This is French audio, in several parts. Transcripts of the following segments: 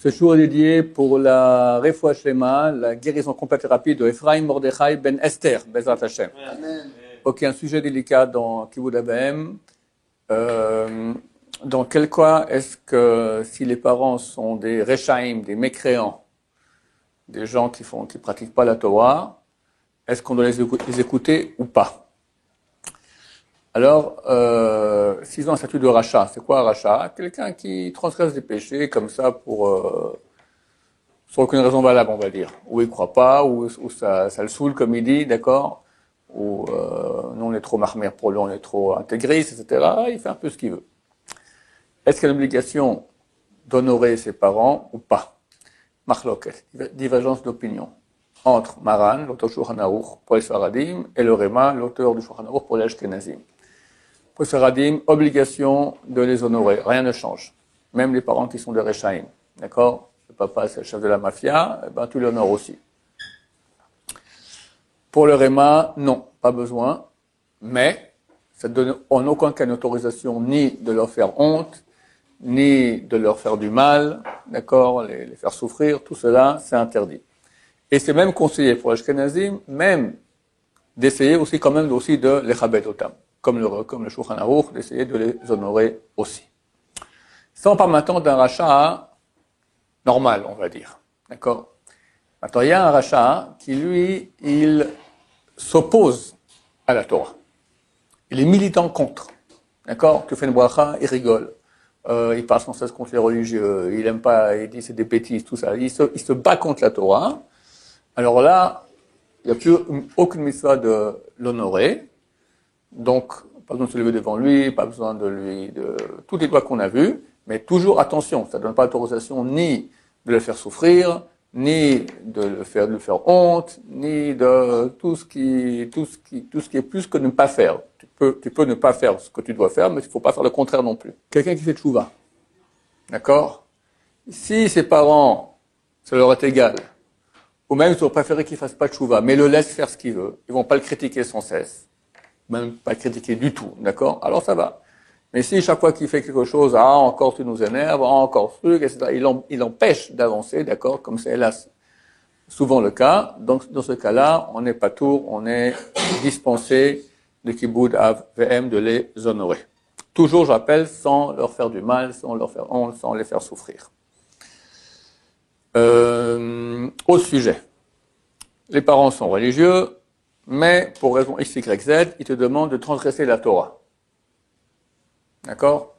Ce jour est dédié pour la Refoua Shlema, la guérison complète et rapide de Ephraim Mordechai ben Esther, Bezrat Hashem. Amen. Ok, un sujet délicat dans Kibboutz Abahem. Dans quel cas est-ce que si les parents sont des Rechaim, des mécréants, des gens qui pratiquent pas la Torah, est-ce qu'on doit les écouter ou pas? Alors, s'ils ont un statut de rachat, c'est quoi un rachat? Quelqu'un qui transgresse des péchés comme ça sans aucune raison valable, on va dire. Ou il croit pas, ou ça le saoule, comme il dit, d'accord? Ou nous on est trop marmère pour lui, on est trop intégriste, etc. Il fait un peu ce qu'il veut. Est-ce qu'il y a l'obligation d'honorer ses parents ou pas? Marloket, divergence d'opinion entre Maran, l'auteur du Shulchan Aruch pour les Sfaradim, et le Réma, l'auteur du Shulchan Aruch pour les Ashkenazim. Pour les Sfaradim, obligation de les honorer, rien ne change. Même les parents qui sont des Rechaim, d'accord? Le papa c'est le chef de la mafia, eh ben tu l'honores aussi. Pour le Réma, non, pas besoin, mais ça ne donne en aucun cas une autorisation ni de leur faire honte, ni de leur faire du mal, d'accord, les faire souffrir, tout cela, c'est interdit. Et c'est même conseillé pour les Ashkenazim, même d'essayer aussi quand même aussi de les chabed otam, comme le Shulchan Aruch, d'essayer de les honorer aussi. Ça, on parle maintenant d'un rachat normal, on va dire, d'accord. Maintenant, il y a un rachat qui, lui, il s'oppose à la Torah. Il est militant contre, d'accord. Tu fais une bracha, il rigole. Il parle sans cesse contre les religieux, il aime pas, il dit c'est des bêtises, tout ça. Il se bat contre la Torah. Alors là, il n'y a plus aucune mitzvah de l'honorer. Donc, pas besoin de se lever devant lui, pas besoin de tous les doigts qu'on a vus. Mais toujours attention, ça ne donne pas l'autorisation ni de le faire souffrir, ni de le faire honte, ni de tout ce qui est plus que ne pas faire. Tu peux ne pas faire ce que tu dois faire, mais il ne faut pas faire le contraire non plus. Quelqu'un qui fait tchouva, d'accord? Si ses parents, ça leur est égal, ou même ils auraient préféré qu'il fasse pas tchouva, mais le laisse faire ce qu'il veut, ils vont pas le critiquer sans cesse, même pas le critiquer du tout, d'accord? Alors ça va. Mais si chaque fois qu'il fait quelque chose, encore tu nous énerves, encore ce truc, etc., il empêche d'avancer, d'accord? Comme c'est hélas souvent le cas. Donc, dans ce cas-là, on n'est pas tour, on est dispensé de Kibboutz Abahem de les honorer. Toujours, je rappelle, sans leur faire du mal, sans leur faire honte, sans les faire souffrir. Au sujet. Les parents sont religieux, mais pour raison X, Y, Z, ils te demandent de transgresser la Torah. D'accord?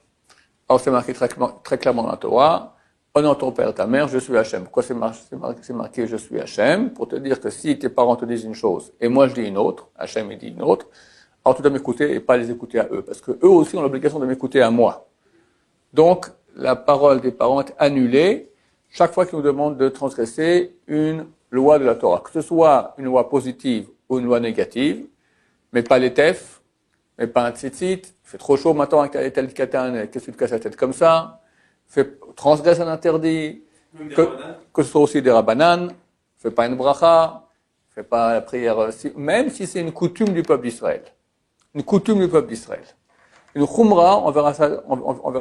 Alors, c'est marqué très clairement dans la Torah. Honore ton père et ta mère, je suis Hachem. Pourquoi c'est marqué je suis Hachem? Pour te dire que si tes parents te disent une chose, et moi je dis une autre, Hachem il dit une autre, alors tu dois m'écouter et pas les écouter à eux. Parce que eux aussi ont l'obligation de m'écouter à moi. Donc, la parole des parents est annulée chaque fois qu'ils nous demandent de transgresser une loi de la Torah. Que ce soit une loi positive ou une loi négative, mais pas les tefs, mais pas un tzitzit, il fait trop chaud maintenant avec tel katan, qu'est-ce que tu te casses la tête comme ça? Transgresse un interdit, que ce soit aussi des rabbanan, fais pas une bracha, fais pas la prière, même si c'est une coutume du peuple d'Israël. Une coutume du peuple d'Israël. Une khumra, on verra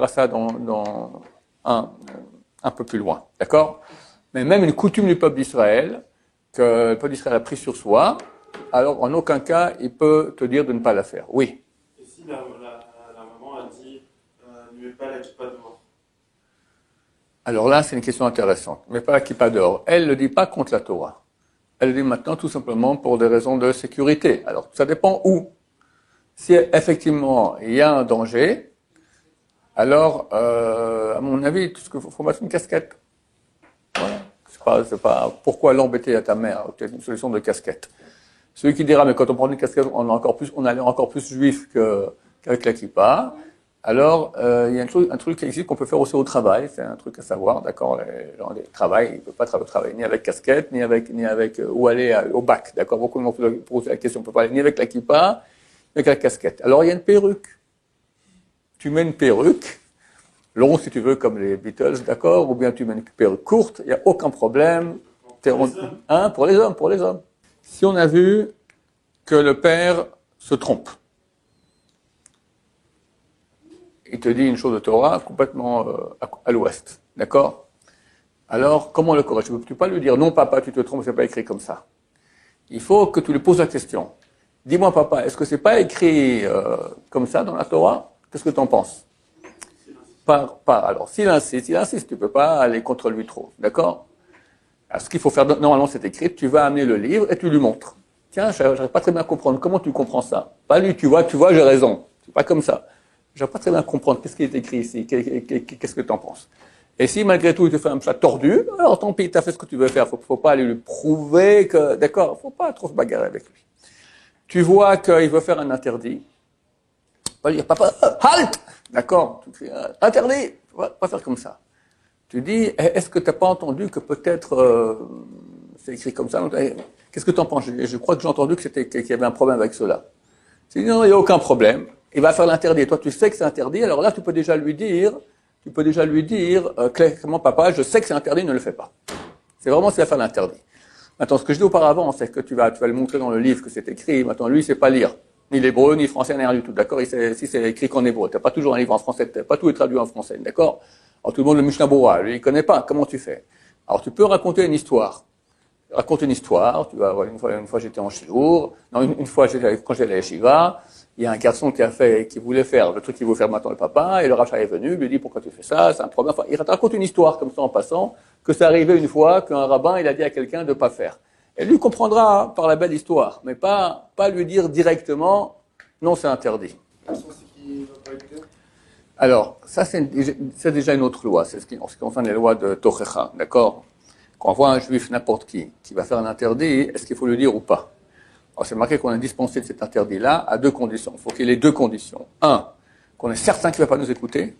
ça dans un peu plus loin, d'accord? Mais même une coutume du peuple d'Israël, que le peuple d'Israël a pris sur soi, alors en aucun cas il peut te dire de ne pas la faire. Oui. Et si la maman a dit ne mets pas la kippa dehors? Alors là, c'est une question intéressante. Mais pas la kippa dehors. Elle ne le dit pas contre la Torah. Elle le dit maintenant tout simplement pour des raisons de sécurité. Alors, ça dépend où. Si effectivement il y a un danger, alors, à mon avis, tout ce qu'il faut mettre une casquette. Voilà. C'est pas pourquoi l'embêter à ta mère, peut-être une solution de casquette. Celui qui dira, mais quand on prend une casquette, on a l'air encore plus juif qu'avec la kippa. Alors, il y a un truc qui existe qu'on peut faire aussi au travail, c'est un truc à savoir, d'accord, les gens qui travaillent, ils ne peuvent pas travailler ni avec casquette, ni avec, ou aller au bac, d'accord, beaucoup de monde pose la question, on ne peut pas aller ni avec la kippa, ni avec la casquette. Alors, il y a une perruque. Tu mets une perruque, long si tu veux, comme les Beatles, d'accord, ou bien tu mets une perruque courte, il n'y a aucun problème. Pour les hommes. Si on a vu que le père se trompe, il te dit une chose de Torah complètement à l'ouest, d'accord? Alors, comment le corriger? Tu ne peux pas lui dire, non papa, tu te trompes, c'est pas écrit comme ça. Il faut que tu lui poses la question. Dis-moi papa, est-ce que c'est pas écrit comme ça dans la Torah? Qu'est-ce que tu en penses? Alors, s'il insiste, tu peux pas aller contre lui trop, d'accord? Alors, ce qu'il faut faire, normalement c'est écrit, tu vas amener le livre et tu lui montres. Tiens, j'arrive pas très bien à comprendre, comment tu comprends ça? Pas lui, tu vois, j'ai raison. C'est pas comme ça. J'arrive pas très bien à comprendre, qu'est-ce qui est écrit ici? Qu'est-ce que tu en penses? Et si malgré tout il te fait un plat tordu, alors tant pis, tu as fait ce que tu veux faire. Faut pas aller lui prouver que, d'accord, faut pas trop se bagarrer avec lui. Tu vois qu'il veut faire un interdit. Pas dire, papa, halte! D'accord? Tu cries, interdit! Pas faire comme ça. Tu dis, est-ce que tu n'as pas entendu que peut-être c'est écrit comme ça? Qu'est-ce que tu en penses? Je crois que j'ai entendu qu'il y avait un problème avec cela. Tu dis, non, il n'y a aucun problème. Il va faire l'interdit. Toi, tu sais que c'est interdit. Alors là, tu peux déjà lui dire clairement, papa, je sais que c'est interdit, ne le fais pas. C'est vraiment s'il va faire l'interdit. Maintenant, ce que je dis auparavant, c'est que tu vas le montrer dans le livre que c'est écrit. Maintenant, lui, il sait pas lire. Ni l'hébreu, ni le français, ni rien du tout. D'accord? Si c'est écrit qu'en hébreu. T'as pas toujours un livre en français. Pas tout est traduit en français. D'accord? Alors, tout le monde, le Mishnah Bora, lui, il connaît pas. Comment tu fais? Alors, tu peux raconter une histoire. Raconte une histoire. Tu vas voir, une fois j'étais en shiur. Non, une fois, quand j'étais à la Shiva, il y a un garçon qui voulait faire le truc qu'il veut faire maintenant le papa, et le rachat est venu, lui dit pourquoi tu fais ça, c'est un problème. Enfin, il raconte une histoire comme ça en passant, que c'est arrivé une fois qu'un rabbin, il a dit à quelqu'un de pas faire. Et lui comprendra par la belle histoire, mais pas lui dire directement, non, c'est interdit. Alors, ça, c'est déjà une autre loi. C'est en ce qui concerne les lois de Tochecha, d'accord? Quand on voit un juif, n'importe qui va faire un interdit, est-ce qu'il faut le dire ou pas? Alors, c'est marqué qu'on est dispensé de cet interdit-là à deux conditions. Il faut qu'il y ait les deux conditions. Un, qu'on est certain qu'il ne va pas nous écouter.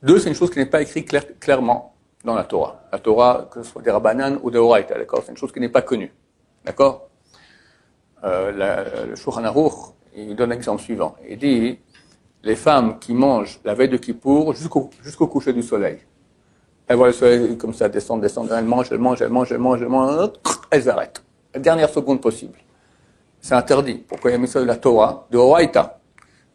Deux, c'est une chose qui n'est pas écrite clairement dans la Torah. La Torah, que ce soit des Rabbanan ou des Oraita, d'accord? C'est une chose qui n'est pas connue. D'accord? Le Shulchan Aruch, il donne l'exemple suivant. Il dit, les femmes qui mangent la veille de Kippour jusqu'au coucher du soleil. Elles voient le soleil comme ça descendre, elles mangent, elles arrêtent. La dernière seconde possible. C'est interdit. Pourquoi il y a mis ça de la Torah, de Oraita,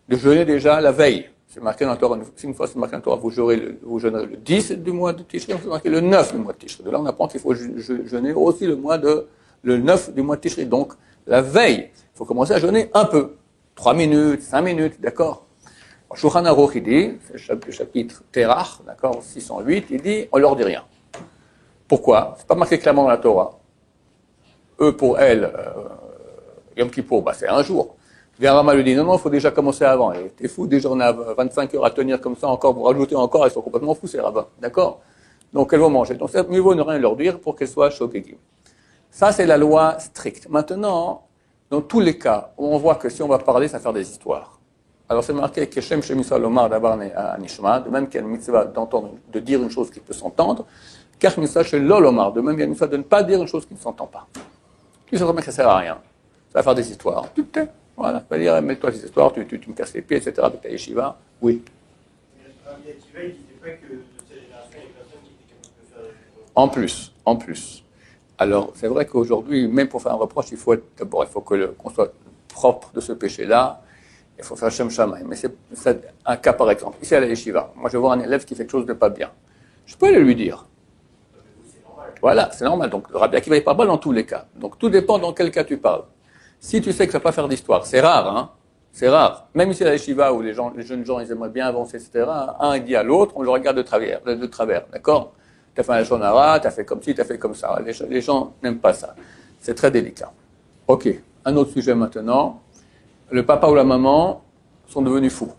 de jeûner déjà la veille. C'est marqué dans la Torah. Une fois c'est marqué dans la Torah, vous jeûnerez le 10 du mois de Tishri, c'est marqué le 9 du mois de Tishri. De là, on apprend qu'il faut jeûner aussi le 9 du mois de Tishri. Donc, la veille, il faut commencer à jeûner un peu. 3 minutes, 5 minutes, d'accord? Shulchan Aruch, il dit, c'est le chapitre Terach, d'accord, 608, il dit, on leur dit rien. Pourquoi? C'est pas marqué clairement dans la Torah. Eux, pour elles, Yom Kippour, c'est un jour. Bien Rama lui dit, non, il faut déjà commencer avant. Et t'es fou, déjà on a 25 heures à tenir comme ça encore, pour rajouter encore, ils sont complètement fous ces rabbins. D'accord? Donc elles vont manger. Donc c'est mieux vaut ne rien leur dire pour qu'elles soient shogegim. Ça c'est la loi stricte. Maintenant, dans tous les cas où on voit que si on va parler, ça va faire des histoires. Alors c'est marqué que Shem Shemisa Lomar d'Abar Nishma, de même qu'il y a une mitzvah d'entendre, de dire une chose qui peut s'entendre, car mitzvah chez Lolomar, de même il y a une mitzvah de ne pas dire une chose qui ne s'entend pas. Tu sais que ça sert à rien. Ça va faire des histoires. Tu te tais. Voilà. Ça va dire, mets-toi ces histoires, tu me casses les pieds, etc. avec ta yeshiva. Oui. Il disait pas que de cette génération, il y a personne qui était capable de faire des histoires. En plus. Alors, c'est vrai qu'aujourd'hui, même pour faire un reproche, il faut qu'on soit propre de ce péché-là. Il faut faire Shem Shamaï. Mais c'est un cas par exemple. Ici à la yeshiva, moi je vais voir un élève qui fait quelque chose de pas bien. Je peux aller lui dire. Voilà, c'est normal. Donc, le Rabbi Akiva, il parle pas dans tous les cas. Donc, tout dépend dans quel cas tu parles. Si tu sais que ça va pas faire d'histoire, c'est rare, hein. C'est rare. Même ici à la yeshiva où les jeunes gens, ils aimeraient bien avancer, etc. Un, il dit à l'autre, on le regarde de travers, d'accord? T'as fait un shonara, t'as fait comme ci, t'as fait comme ça. Les gens n'aiment pas ça. C'est très délicat. Ok. Un autre sujet maintenant. Le papa ou la maman sont devenus fous.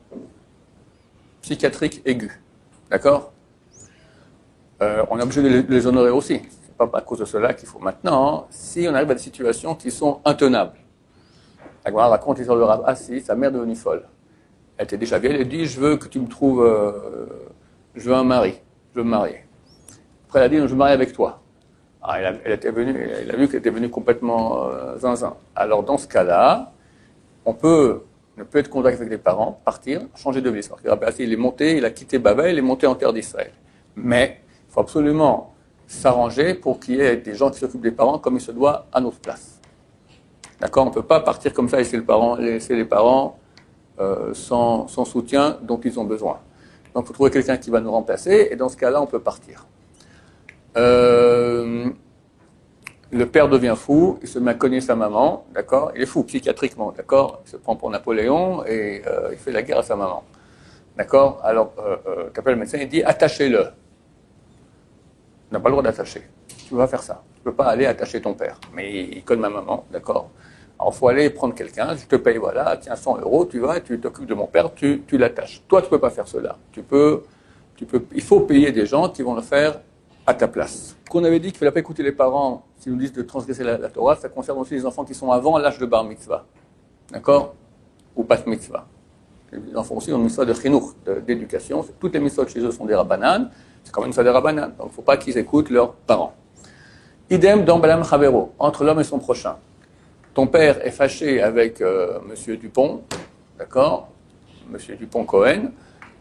Psychiatrique aigu. D'accord? On est obligé de les honorer aussi. C'est pas à cause de cela qu'il faut maintenant, si on arrive à des situations qui sont intenables. La Gemara raconte l'histoire de Rav Assi, sa mère devenue folle. Elle était déjà vieille, elle dit, je veux que tu me trouves, je veux un mari, je veux me marier. Après elle a dit, je veux me marier avec toi. Alors, il a vu qu'elle était venue complètement zinzin. Alors dans ce cas-là, on ne peut être contact avec les parents, partir, changer de vie. Parce que Rav Assi, il est monté, il a quitté Babel, il est monté en terre d'Israël. Mais il faut absolument s'arranger pour qu'il y ait des gens qui s'occupent des parents comme il se doit à notre place. D'accord? On ne peut pas partir comme ça et laisser les parents sans soutien dont ils ont besoin. Donc il faut trouver quelqu'un qui va nous remplacer et dans ce cas-là, on peut partir. Le père devient fou, il se met à cogner sa maman, d'accord? Il est fou psychiatriquement, d'accord? Il se prend pour Napoléon et il fait la guerre à sa maman, d'accord? Alors, t'appelles le médecin, il dit attachez-le. Tu n'as pas le droit d'attacher. Tu vas faire ça. Tu ne peux pas aller attacher ton père. Mais il cogne ma maman, d'accord? Alors, il faut aller prendre quelqu'un, je te paye, voilà, tiens, 100 €, tu vas, tu t'occupes de mon père, tu l'attaches. Toi, tu ne peux pas faire cela. Il faut payer des gens qui vont le faire à ta place. Qu'on avait dit qu'il ne fallait pas écouter les parents s'ils nous disent de transgresser la Torah, ça concerne aussi les enfants qui sont avant l'âge de bar mitzvah. D'accord? Ou bat mitzvah. Les enfants aussi ont une mitzvah de chinour, d'éducation. Toutes les mitzvahs chez eux sont des rabbanan. C'est quand même une mitzvah des rabbanan. Donc il ne faut pas qu'ils écoutent leurs parents. Idem dans Balam Chavero, entre l'homme et son prochain. Ton père est fâché avec Monsieur Dupont, d'accord? Monsieur Dupont-Cohen,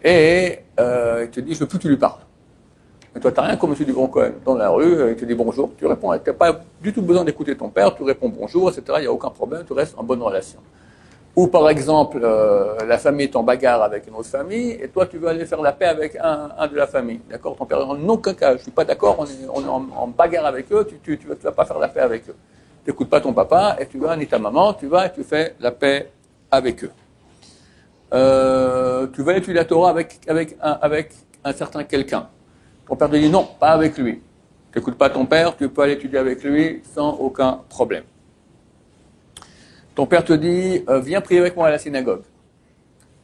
et il te dit, je veux plus que tu lui parles. Mais toi, tu n'as rien comme M. Dupont-Cohen. Dans la rue, il te dit bonjour, tu réponds. Tu n'as pas du tout besoin d'écouter ton père, tu réponds bonjour, etc. Il n'y a aucun problème, tu restes en bonne relation. Ou par exemple, la famille est en bagarre avec une autre famille, et toi, tu veux aller faire la paix avec un de la famille. D'accord? Ton père, en aucun cas, je ne suis pas d'accord, on est en bagarre avec eux, tu ne vas pas faire la paix avec eux. Tu n'écoutes pas ton papa, et tu vas, ni ta maman, tu vas et tu fais la paix avec eux. Tu vas étudier la Torah avec un certain quelqu'un. Ton père te dit non, pas avec lui. Tu n'écoutes pas ton père, tu peux aller étudier avec lui sans aucun problème. Ton père te dit, viens prier avec moi à la synagogue.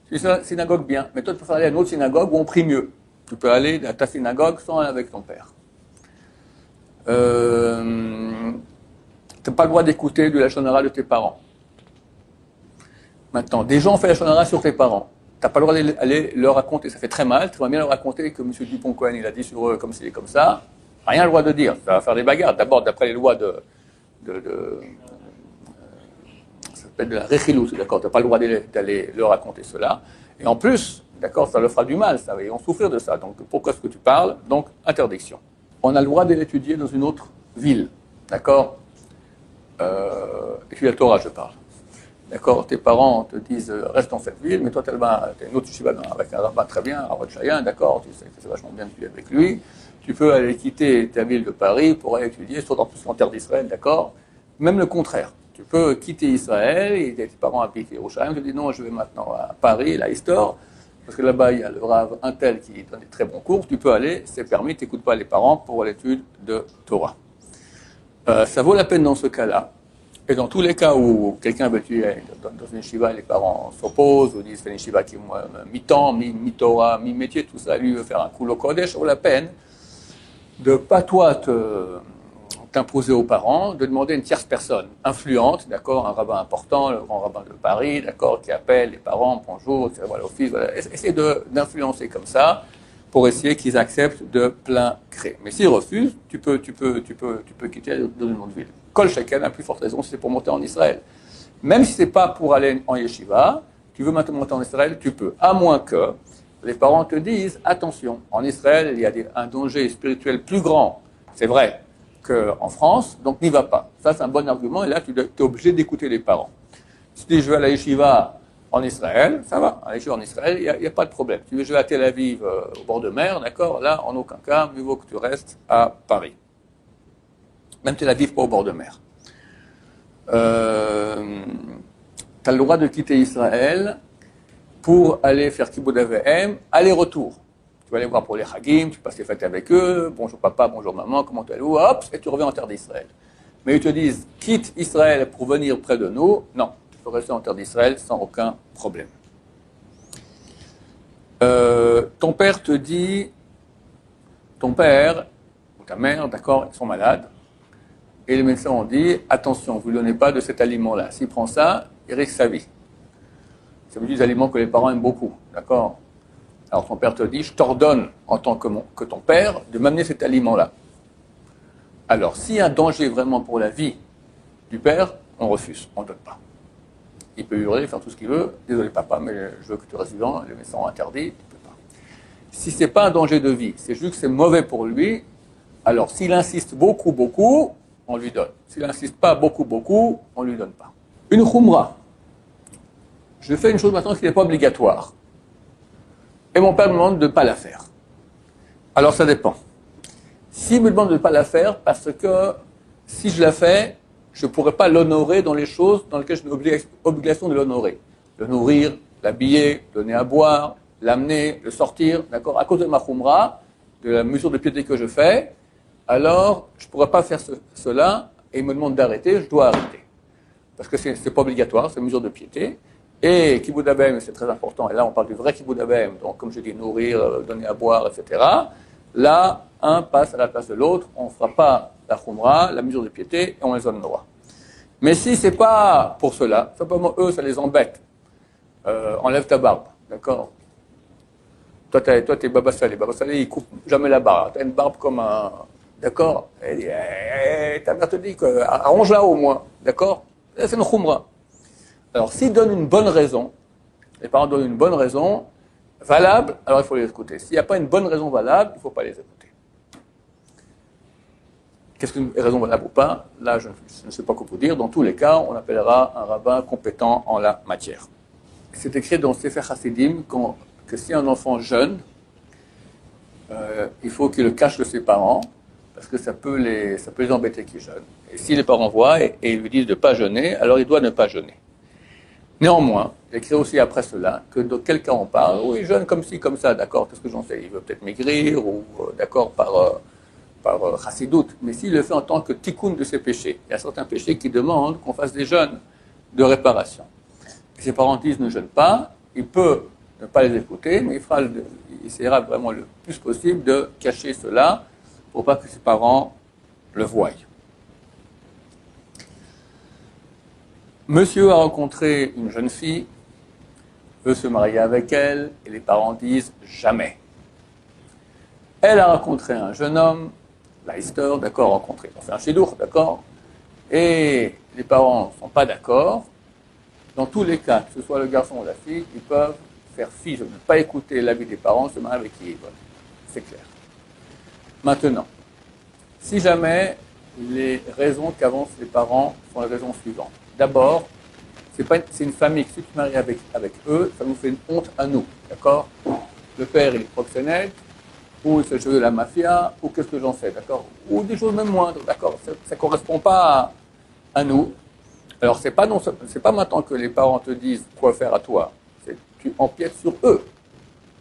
Tu dis, synagogue bien, mais toi tu peux aller à une autre synagogue où on prie mieux. Tu peux aller à ta synagogue sans aller avec ton père. Tu n'as pas le droit d'écouter de la shonara de tes parents. Maintenant, des gens ont fait la shonara sur tes parents. Tu n'as pas le droit d'aller leur raconter, ça fait très mal, tu vas bien leur raconter que M. Dupont-Cohen, il a dit sur eux comme c'est comme ça. Rien le droit de dire, ça va faire des bagarres. D'abord, d'après les lois ça s'appelle de la réchilous, d'accord, tu n'as pas le droit d'aller leur raconter cela. Et en plus, d'accord, ça leur fera du mal, ça, ils vont souffrir de ça. Donc, pourquoi est-ce que tu parles? Donc, interdiction. On a le droit de l'étudier dans une autre ville, d'accord? Étudier la Torah, je parle. D'accord, tes parents te disent reste dans cette ville, mais toi tu as une autre yeshiva avec un rabbin très bien, Harod Chayan, d'accord, tu sais que c'est vachement bien d'étudier avec lui. Tu peux aller quitter ta ville de Paris pour aller étudier, surtout en plus en terre d'Israël, d'accord. Même le contraire, tu peux quitter Israël, et tes parents habitent Yerushalayim, tu dis non, je vais maintenant à Paris, la Histoire, parce que là-bas il y a le Rav Intel qui donne des très bons cours, tu peux aller, c'est permis, tu n'écoutes pas les parents pour l'étude de Torah. Ça vaut la peine dans ce cas-là. Et dans tous les cas où quelqu'un veut tuer dans une yeshiva, les parents s'opposent, ou disent c'est une yeshiva qui est mi-temps, mi-Torah, mi-métier, tout ça, lui veut faire un kulo kodesh, ça vaut la peine de pas toi t'imposer aux parents, de demander une tierce personne influente, d'accord, un rabbin important, le grand rabbin de Paris, d'accord, qui appelle les parents, bonjour, voilà, au fils, voilà. Essaye d'influencer comme ça pour essayer qu'ils acceptent de plein gré. Mais s'ils refusent, tu peux quitter dans une autre ville. Kol Shekel, à plus forte raison, si c'est pour monter en Israël. Même si c'est pas pour aller en yeshiva, tu veux maintenant monter en Israël, tu peux. À moins que les parents te disent, attention, en Israël, il y a un danger spirituel plus grand, c'est vrai, qu'en France, donc n'y va pas. Ça, c'est un bon argument, et là, tu es obligé d'écouter les parents. Si tu dis, je vais à la yeshiva en Israël, ça va. À la yeshiva en Israël, il n'y a pas de problème. Si tu veux, je vais à Tel Aviv, au bord de mer, d'accord, là, en aucun cas, mieux vaut que tu restes à Paris. Même Tel Aviv, pas au bord de mer. Tu as le droit de quitter Israël pour aller faire Kibbutz Avehem, aller-retour. Tu vas aller voir pour les Hagim, tu passes les fêtes avec eux, bonjour papa, bonjour maman, comment tu es, hop, et tu reviens en terre d'Israël. Mais ils te disent, quitte Israël pour venir près de nous, non, tu peux rester en terre d'Israël sans aucun problème. Ton père te dit, ton père ou ta mère, d'accord, ils sont malades, et les médecins ont dit, attention, vous ne lui donnez pas de cet aliment-là. S'il prend ça, il risque sa vie. Ça veut dire des aliments que les parents aiment beaucoup, d'accord? Alors ton père te dit, je t'ordonne en tant que ton père de m'amener cet aliment-là. Alors s'il y a un danger vraiment pour la vie du père, on refuse, on ne donne pas. Il peut hurler, faire tout ce qu'il veut, désolé papa, mais je veux que tu restes vivant, les médecins ont interdit, tu ne peux pas. Si ce n'est pas un danger de vie, c'est juste que c'est mauvais pour lui, alors s'il insiste beaucoup, on lui donne. S'il n'insiste pas beaucoup, on ne lui donne pas. Une khumra. Je fais une chose maintenant qui n'est pas obligatoire. Et mon père me demande de ne pas la faire. Alors ça dépend. S'il me demande de ne pas la faire, parce que si je la fais, je ne pourrais pas l'honorer dans les choses dans lesquelles j'ai une obligation de l'honorer. Le nourrir, l'habiller, donner à boire, l'amener, le sortir, d'accord. À cause de ma khumra, de la mesure de piété que je fais, alors je ne pourrais pas faire cela, et il me demande d'arrêter, je dois arrêter. Parce que ce n'est pas obligatoire, c'est une mesure de piété. Et Kibbout Abem, c'est très important, et là on parle du vrai Kibbout Abem, donc comme je dis, nourrir, donner à boire, etc. Là, un passe à la place de l'autre, on ne fera pas la khumra, la mesure de piété, et on les honorera. Mais si c'est pas pour cela, simplement eux, ça les embête, enlève ta barbe, d'accord. Toi, t'es Baba Salé. Baba Salé, il coupe jamais la barbe. T'as une barbe comme un... D'accord. Ta mère te dit que arrange-la au moins. D'accord. C'est une khumra. Alors, s'ils donnent une bonne raison, les parents donnent une bonne raison valable, alors il faut les écouter. S'il n'y a pas une bonne raison valable, il ne faut pas les écouter. Qu'est-ce qu'une raison valable ou pas? Là, je ne sais pas quoi vous dire. Dans tous les cas, on appellera un rabbin compétent en la matière. C'est écrit dans Sefer Hasidim que si un enfant jeûne, il faut qu'il le cache de ses parents, parce que ça peut les embêter qu'il jeûne. Et si les parents voient et lui disent de ne pas jeûner, alors il doit ne pas jeûner. Néanmoins, il écrit aussi après cela que dans quel cas on parle, oui, il jeûne comme ci, comme ça, d'accord, qu'est-ce que j'en sais, il veut peut-être maigrir, ou d'accord, par chassidout, mais s'il le fait en tant que tikkun de ses péchés, il y a certains péchés qui demandent qu'on fasse des jeûnes de réparation. Si ses parents disent ne jeûne pas, il peut ne pas les écouter, mais il essaiera vraiment le plus possible de cacher cela pour pas que ses parents le voient. Monsieur a rencontré une jeune fille, veut se marier avec elle, et les parents disent jamais. Elle a rencontré un jeune homme, Leister, d'accord, rencontré, on fait un chidour, d'accord, et les parents ne sont pas d'accord. Dans tous les cas, que ce soit le garçon ou la fille, ils peuvent faire fi de ne pas écouter l'avis des parents, se marier avec qui ils veulent. C'est clair. Maintenant, si jamais les raisons qu'avancent les parents sont les raisons suivantes. D'abord, c'est une famille que si tu te maries avec eux, ça nous fait une honte à nous, d'accord? Le père, il est proxénète, ou il fait jouer de la mafia, ou qu'est-ce que j'en sais, d'accord? Ou des choses même moindres, d'accord? Ça ne correspond pas à nous. Alors, c'est pas maintenant que les parents te disent quoi faire à toi. Tu empiètes sur eux.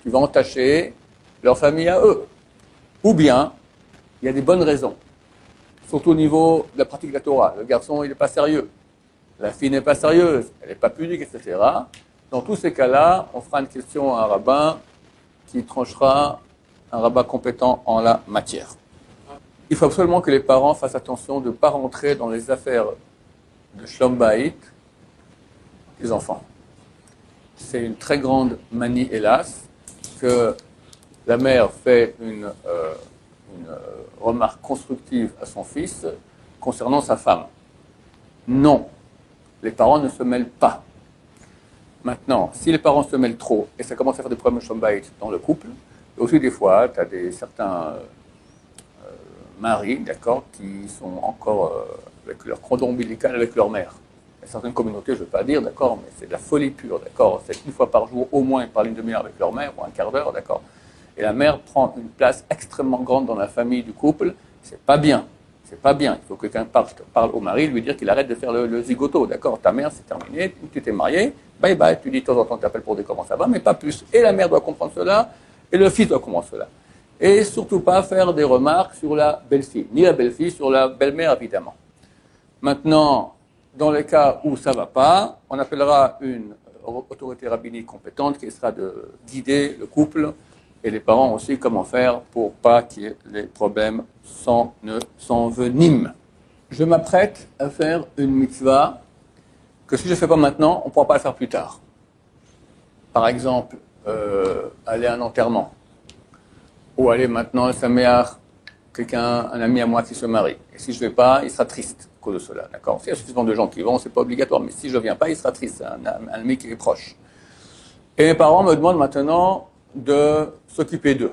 Tu vas entacher leur famille à eux. Ou bien, il y a des bonnes raisons. Surtout au niveau de la pratique de la Torah. Le garçon, il n'est pas sérieux. La fille n'est pas sérieuse. Elle n'est pas pudique, etc. Dans tous ces cas-là, on fera une question à un rabbin qui tranchera, un rabbin compétent en la matière. Il faut absolument que les parents fassent attention de ne pas rentrer dans les affaires de Shlom Bayit des enfants. C'est une très grande manie, hélas, que la mère fait une remarque constructive à son fils concernant sa femme. Non, les parents ne se mêlent pas. Maintenant, si les parents se mêlent trop, et ça commence à faire des problèmes de Shlom Bayit dans le couple, et aussi des fois, tu as certains maris, d'accord, qui sont encore avec leur cordon ombilical avec leur mère. Il y a certaines communautés, je ne veux pas dire, d'accord, mais c'est de la folie pure, d'accord. C'est une fois par jour, au moins, ils parlent une demi-heure avec leur mère, ou un quart d'heure, d'accord. Et la mère prend une place extrêmement grande dans la famille du couple. C'est pas bien. C'est pas bien. Il faut que quelqu'un parle au mari, lui dire qu'il arrête de faire le zigoto, d'accord. Ta mère, c'est terminé, tu t'es marié, bye bye, tu dis de temps en temps, tu appelles pour dire comment ça va, mais pas plus. Et la mère doit comprendre cela, et le fils doit comprendre cela. Et surtout pas faire des remarques sur la belle-fille, ni la belle-fille sur la belle-mère, évidemment. Maintenant, dans les cas où ça ne va pas, on appellera une autorité rabbinique compétente qui sera de guider le couple et les parents aussi comment faire pour pas qu'il y ait les problèmes s'enveniment. Je m'apprête à faire une mitzvah que si je ne fais pas maintenant, on ne pourra pas le faire plus tard. Par exemple, aller à un enterrement. Ou aller maintenant à Saméar, un ami à moi qui se marie. Et si je ne vais pas, il sera triste à cause de cela. D'accord? S'il y a suffisamment de gens qui vont, ce n'est pas obligatoire. Mais si je ne viens pas, il sera triste. C'est un ami qui est proche. Et mes parents me demandent maintenant de s'occuper d'eux.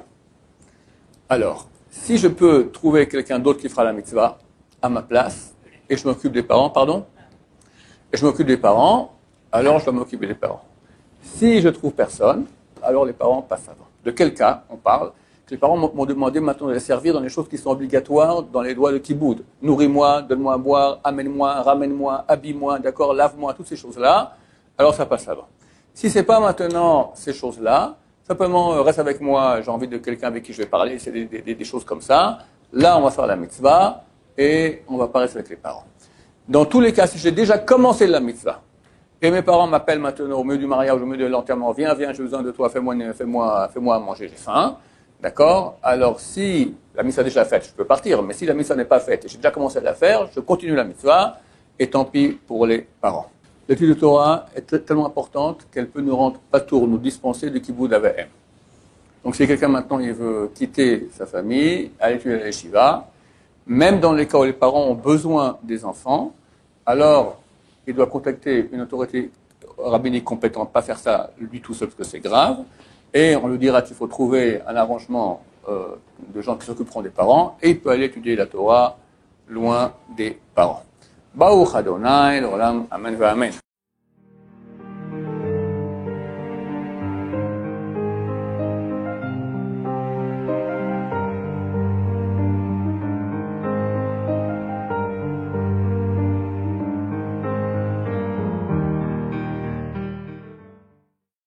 Alors, si je peux trouver quelqu'un d'autre qui fera la mitzvah à ma place, et je m'occupe des parents, alors je dois m'occuper des parents. Si je trouve personne, alors les parents passent avant. De quel cas on parle? Les parents m'ont demandé maintenant de les servir dans les choses qui sont obligatoires dans les lois de Kiboud. Nourris-moi, donne-moi à boire, amène-moi, ramène-moi, habille-moi, d'accord, lave-moi, toutes ces choses-là. Alors ça passe là-bas. Si c'est pas maintenant ces choses-là, simplement reste avec moi, j'ai envie de quelqu'un avec qui je vais parler, c'est des choses comme ça. Là, on va faire la mitzvah et on va pas rester avec les parents. Dans tous les cas, si j'ai déjà commencé la mitzvah et mes parents m'appellent maintenant au milieu du mariage, au milieu de l'enterrement, viens, j'ai besoin de toi, fais-moi à manger, j'ai faim. D'accord? Alors, si la mitzvah est déjà faite, je peux partir, mais si la mitzvah n'est pas faite et j'ai déjà commencé à la faire, je continue la mitzvah, et tant pis pour les parents. L'étude de Torah est tellement importante qu'elle peut nous rendre patour, nous dispenser du kibbutz avahem. Donc, si quelqu'un maintenant il veut quitter sa famille, aller étudier à la yeshiva, même dans les cas où les parents ont besoin des enfants, alors il doit contacter une autorité rabbinique compétente, pas faire ça lui tout seul parce que c'est grave. Et on lui dira qu'il faut trouver un arrangement de gens qui s'occuperont des parents, et il peut aller étudier la Torah loin des parents. Baruch Adonai, l'olam, amen, amen.